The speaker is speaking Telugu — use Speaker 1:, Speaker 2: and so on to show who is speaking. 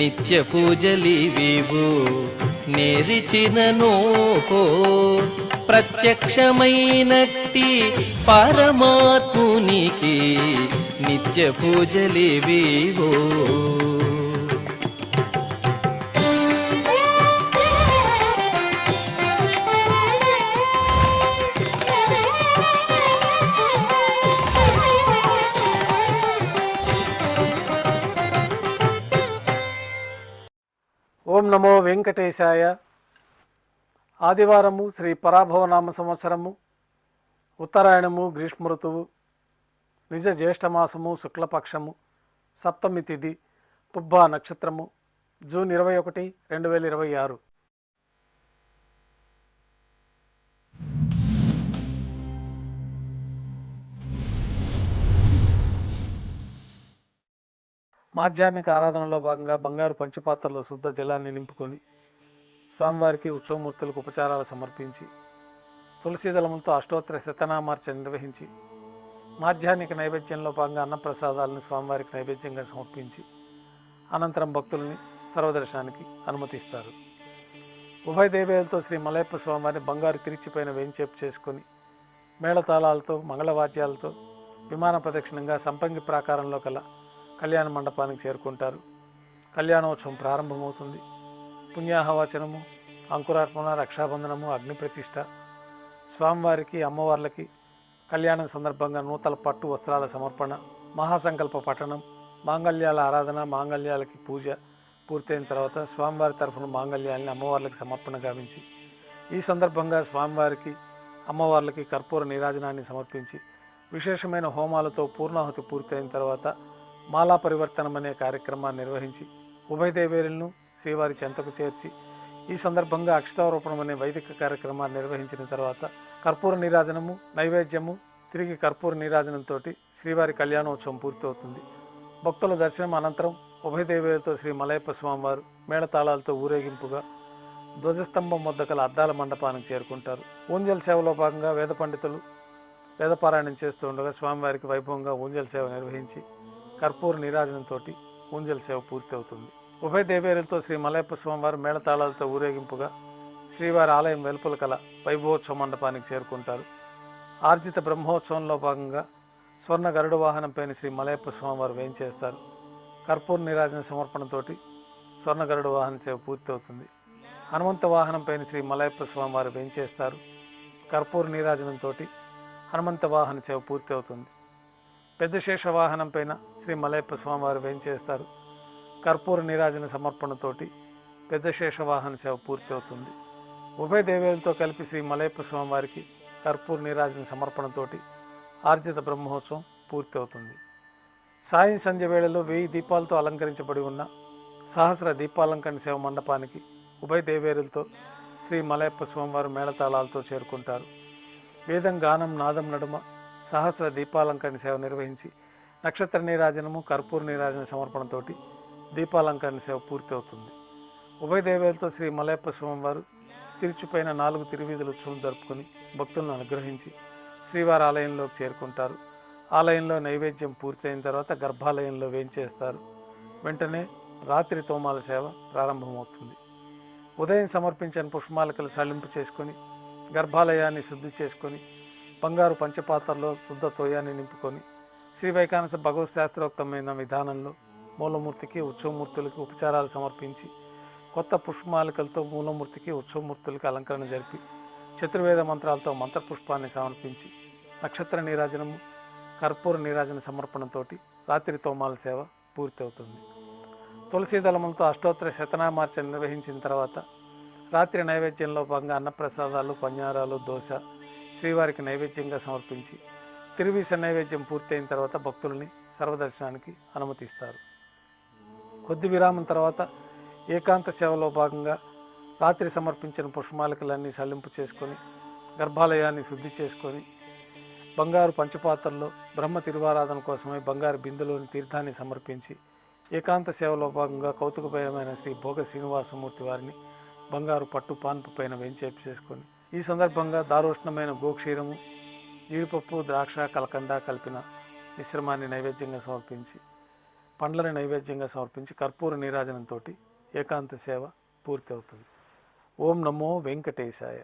Speaker 1: నిత్య పూజలివివు నేరిచినను ప్రత్యక్షమైనట్టి పరమాత్మునికి నిత్య పూజలివివో.
Speaker 2: ఓం నమో వెంకటేశాయ. ఆదివారము శ్రీ పరాభవనామ సంవత్సరము, ఉత్తరాయణము, గ్రీష్మ ఋతువు, నిజ జ్యేష్ఠమాసము, శుక్లపక్షము, సప్తమి తిథి, పుబ్బ నక్షత్రము, జూన్ 21, 2026. మాధ్యాహ్నిక ఆరాధనలో భాగంగా బంగారు పంచపాత్రలో శుద్ధ జలాన్ని నింపుకొని స్వామివారికి ఉత్సవమూర్తులకు ఉపచారాలు సమర్పించి తులసీదళములతో అష్టోత్తర శతనామార్చన నిర్వహించి మాధ్యాహ్నిక నైవేద్యంలో భాగంగా అన్నప్రసాదాలను స్వామివారికి నైవేద్యంగా సమర్పించి అనంతరం భక్తుల్ని సర్వదర్శనానికి అనుమతిస్తారు. ఉభయ దేవేలతో శ్రీ మలయప్ప స్వామివారిని బంగారు తిరిచిపోయిన వేంచేపు చేసుకొని మేళతాళాలతో మంగళవాద్యాలతో విమాన ప్రదక్షిణంగా సంపంగి ప్రాకారంలో కల కళ్యాణ మండపానికి చేరుకుంటారు. కళ్యాణోత్సవం ప్రారంభమవుతుంది. పుణ్యాహవచనము, అంకురార్పణ, రక్షాబంధనము, అగ్నిప్రతిష్ఠ, స్వామివారికి అమ్మవార్లకి కళ్యాణం సందర్భంగా నూతన పట్టు వస్త్రాల సమర్పణ, మహాసంకల్ప పఠనం, మాంగళ్యాల ఆరాధన, మాంగళ్యాలకి పూజ పూర్తయిన తర్వాత స్వామివారి తరఫున మాంగళ్యాలని అమ్మవార్లకి సమర్పణ గావించి ఈ సందర్భంగా స్వామివారికి అమ్మవార్లకి కర్పూర నీరాజనాన్ని సమర్పించి విశేషమైన హోమాలతో పూర్ణాహుతి పూర్తయిన తర్వాత మాలా పరివర్తనం అనే కార్యక్రమాన్ని నిర్వహించి ఉభయ దేవేరులను శ్రీవారి చెంతకు చేర్చి ఈ సందర్భంగా అక్షతారోపణం అనే వైదిక కార్యక్రమాన్ని నిర్వహించిన తర్వాత కర్పూర నీరాజనము, నైవేద్యము, తిరిగి కర్పూర నీరాజనంతో శ్రీవారి కళ్యాణోత్సవం పూర్తవుతుంది. భక్తుల దర్శనం అనంతరం ఉభయ దేవేరులతో శ్రీ మలయప్ప స్వామివారు మేళతాళాలతో ఊరేగింపుగా ధ్వజస్తంభం వద్ద కల అద్దాల మండపానికి చేరుకుంటారు. ఊంజల్ సేవలో భాగంగా వేద పండితులు వేదపారాయణం చేస్తూ ఉండగా స్వామివారికి వైభవంగా ఊంజల్ సేవ నిర్వహించి కర్పూర నీరాజనంతో ఊంజల్ సేవ పూర్తి అవుతుంది. ఉభయ దేవేరులతో శ్రీ మలయప్ప స్వామివారు మేళతాళాలతో ఊరేగింపుగా శ్రీవారి ఆలయం వెలుపల కల వైభవోత్సవ మండపానికి చేరుకుంటారు. ఆర్జిత బ్రహ్మోత్సవంలో భాగంగా స్వర్ణ గరుడ వాహనంపైన శ్రీ మలయప్ప స్వామివారు వేయించేస్తారు. కర్పూర నీరాజన సమర్పణతోటి స్వర్ణ గరుడ వాహన సేవ పూర్తి అవుతుంది. హనుమంత వాహనంపైన శ్రీ మలయప్ప స్వామివారు వేయించేస్తారు. కర్పూర నీరాజనంతో హనుమంత వాహన సేవ పూర్తి అవుతుంది. పెద్ద శేష వాహనం పైన శ్రీ మలయప్ప స్వామివారు వేంచేస్తారు. కర్పూర నీరాజన సమర్పణతోటి పెద్ద శేష వాహన సేవ పూర్తి అవుతుంది. ఉభయ దేవేలతో కలిపి శ్రీ మలయప్ప స్వామివారికి కర్పూర నీరాజన సమర్పణతోటి ఆర్జిత బ్రహ్మోత్సవం పూర్తి అవుతుంది. సాయం సంధ్య వేళలో 1000 దీపాలతో అలంకరించబడి ఉన్న సహస్ర దీపాలంకరణ సేవ మండపానికి ఉభయ దేవేరులతో శ్రీ మలయప్ప స్వామివారు మేళతాళాలతో చేరుకుంటారు. వేదం, గానం, నాదం నడుమ సహస్ర దీపాలంకరణ సేవ నిర్వహించి నక్షత్ర నీరాజనము, కర్పూర నీరాజన సమర్పణతోటి దీపాలంకరణ సేవ పూర్తి అవుతుంది. ఉభయ దేవేలతో శ్రీ మలయప్ప స్వామివారు తిరుచుపైన 4 తిరువీధుల ఉత్సవం జరుపుకొని భక్తులను అనుగ్రహించి శ్రీవారి ఆలయంలోకి చేరుకుంటారు. ఆలయంలో నైవేద్యం పూర్తయిన తర్వాత గర్భాలయంలో వేంచేస్తారు. వెంటనే రాత్రి తోమాల సేవ ప్రారంభమవుతుంది. ఉదయం సమర్పించిన పుష్పమాలికలు సళ్లింపు చేసుకొని గర్భాలయాన్ని శుద్ధి చేసుకొని బంగారు పంచపాత్రలో శుద్ధ తోయాన్ని నింపుకొని శ్రీ వైకానస భగవత్ శాస్త్రోక్తమైన విధానంలో మూలమూర్తికి ఉత్సవమూర్తులకి ఉపచారాలు సమర్పించి కొత్త పుష్పమాలికలతో మూలమూర్తికి ఉత్సవమూర్తులకి అలంకరణ జరిపి చతుర్వేద మంత్రాలతో మంత్రపుష్పాన్ని సమర్పించి నక్షత్ర నీరాజనము, కర్పూర నీరాజన సమర్పణతో రాత్రి తోమాల సేవ పూర్తి అవుతుంది. తులసీదళములతో అష్టోత్తర శతనామార్చన నిర్వహించిన తర్వాత రాత్రి నైవేద్యంలో భాగంగా అన్నప్రసాదాలు, పన్యారాలు, దోశ శ్రీవారికి నైవేద్యంగా సమర్పించి తిరువీస నైవేద్యం పూర్తయిన తర్వాత భక్తుల్ని సర్వదర్శనానికి అనుమతిస్తారు. కొద్ది విరామం తర్వాత ఏకాంత సేవలో భాగంగా రాత్రి సమర్పించిన పుష్పమాలికలన్నీ సళ్లింపు చేసుకొని గర్భాలయాన్ని శుద్ధి చేసుకొని బంగారు పంచపాత్రల్లో బ్రహ్మ తిరువారాధన కోసమై బంగారు బిందులోని తీర్థాన్ని సమర్పించి ఏకాంత సేవలో భాగంగా కౌతుకభయమైన శ్రీ భోగ శ్రీనివాసమూర్తి వారిని బంగారు పట్టు పాన్పు పైన వేంచేపు చేసుకొని ఈ సందర్భంగా దారోష్ణమైన గోక్షీరము, జీడిపప్పు, ద్రాక్ష, కలకండ కలిపిన మిశ్రమాన్ని నైవేద్యంగా సమర్పించి, పండ్లని నైవేద్యంగా సమర్పించి కర్పూర నీరాజనంతో ఏకాంత సేవ పూర్తి అవుతుంది. ఓం నమో వెంకటేశాయ.